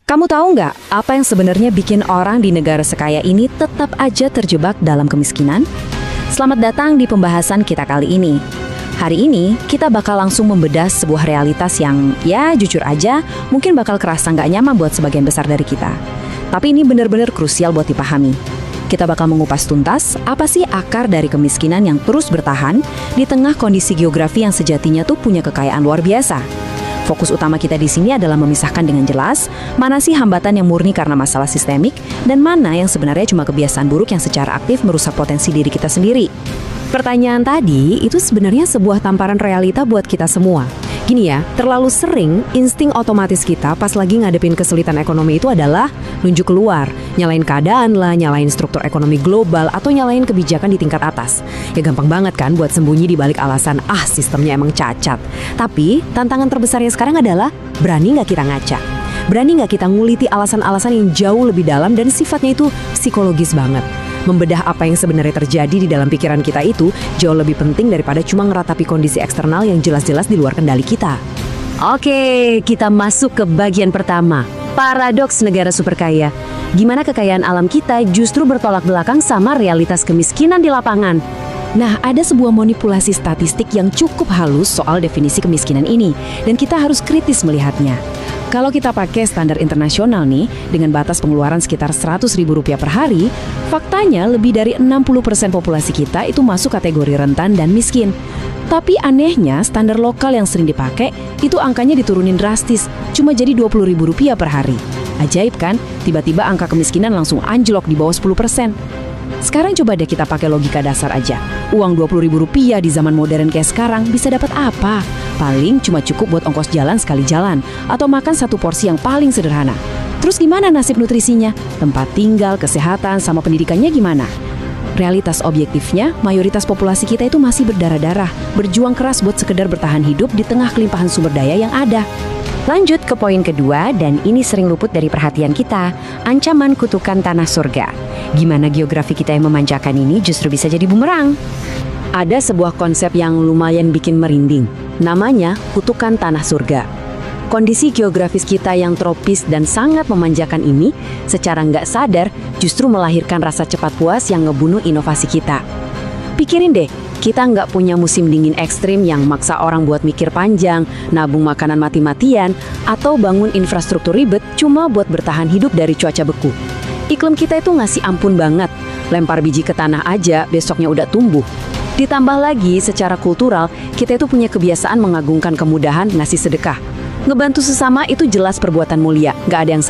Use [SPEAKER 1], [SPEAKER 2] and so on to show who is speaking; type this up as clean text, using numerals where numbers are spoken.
[SPEAKER 1] Kamu tahu nggak apa yang sebenarnya bikin orang di negara sekaya ini tetap aja terjebak dalam kemiskinan? Selamat datang di pembahasan kita kali ini. Hari ini kita bakal langsung membedah sebuah realitas yang ya jujur aja mungkin bakal kerasa nggak nyaman buat sebagian besar dari kita. Tapi ini benar-benar krusial buat dipahami. Kita bakal mengupas tuntas apa sih akar dari kemiskinan yang terus bertahan di tengah kondisi geografi yang sejatinya tuh punya kekayaan luar biasa. Fokus utama kita di sini adalah memisahkan dengan jelas mana sih hambatan yang murni karena masalah sistemik dan mana yang sebenarnya cuma kebiasaan buruk yang secara aktif merusak potensi diri kita sendiri. Pertanyaan tadi itu sebenarnya sebuah tamparan realita buat kita semua. Gini ya, terlalu sering insting otomatis kita pas lagi ngadepin kesulitan ekonomi itu adalah nunjuk keluar, nyalain keadaan lah, nyalain struktur ekonomi global, atau nyalain kebijakan di tingkat atas. Ya gampang banget kan buat sembunyi di balik alasan, sistemnya emang cacat. Tapi tantangan terbesarnya sekarang adalah berani nggak kita ngaca? Berani nggak kita nguliti alasan-alasan yang jauh lebih dalam dan sifatnya itu psikologis banget? Membedah apa yang sebenarnya terjadi di dalam pikiran kita itu jauh lebih penting daripada cuma ngeratapi kondisi eksternal yang jelas-jelas di luar kendali kita. Oke, kita masuk ke bagian pertama. Paradoks negara super kaya. Gimana kekayaan alam kita justru bertolak belakang sama realitas kemiskinan di lapangan. Nah, ada sebuah manipulasi statistik yang cukup halus soal definisi kemiskinan ini, dan kita harus kritis melihatnya. Kalau kita pakai standar internasional nih, dengan batas pengeluaran sekitar Rp100.000 per hari, faktanya lebih dari 60% populasi kita itu masuk kategori rentan dan miskin. Tapi anehnya, standar lokal yang sering dipakai, itu angkanya diturunin drastis, cuma jadi Rp20.000 per hari. Ajaib kan? Tiba-tiba angka kemiskinan langsung anjlok di bawah 10%. Sekarang coba deh kita pakai logika dasar aja. Uang Rp20.000 di zaman modern kayak sekarang bisa dapat apa? Paling cuma cukup buat ongkos jalan sekali jalan, atau makan satu porsi yang paling sederhana. Terus gimana nasib nutrisinya? Tempat tinggal, kesehatan, sama pendidikannya gimana? Realitas objektifnya, mayoritas populasi kita itu masih berdarah-darah, berjuang keras buat sekedar bertahan hidup di tengah kelimpahan sumber daya yang ada. Lanjut ke poin kedua, dan ini sering luput dari perhatian kita, ancaman kutukan tanah surga. Gimana geografi kita yang memanjakan ini justru bisa jadi bumerang? Ada sebuah konsep yang lumayan bikin merinding, namanya kutukan tanah surga. Kondisi geografis kita yang tropis dan sangat memanjakan ini, secara nggak sadar justru melahirkan rasa cepat puas yang ngebunuh inovasi kita. Pikirin deh, kita nggak punya musim dingin ekstrim yang maksa orang buat mikir panjang, nabung makanan mati-matian, atau bangun infrastruktur ribet cuma buat bertahan hidup dari cuaca beku. Iklim kita itu ngasih ampun banget, lempar biji ke tanah aja besoknya udah tumbuh. Ditambah lagi secara kultural, kita itu punya kebiasaan mengagungkan kemudahan ngasih sedekah. Ngebantu sesama itu jelas perbuatan mulia, nggak ada yang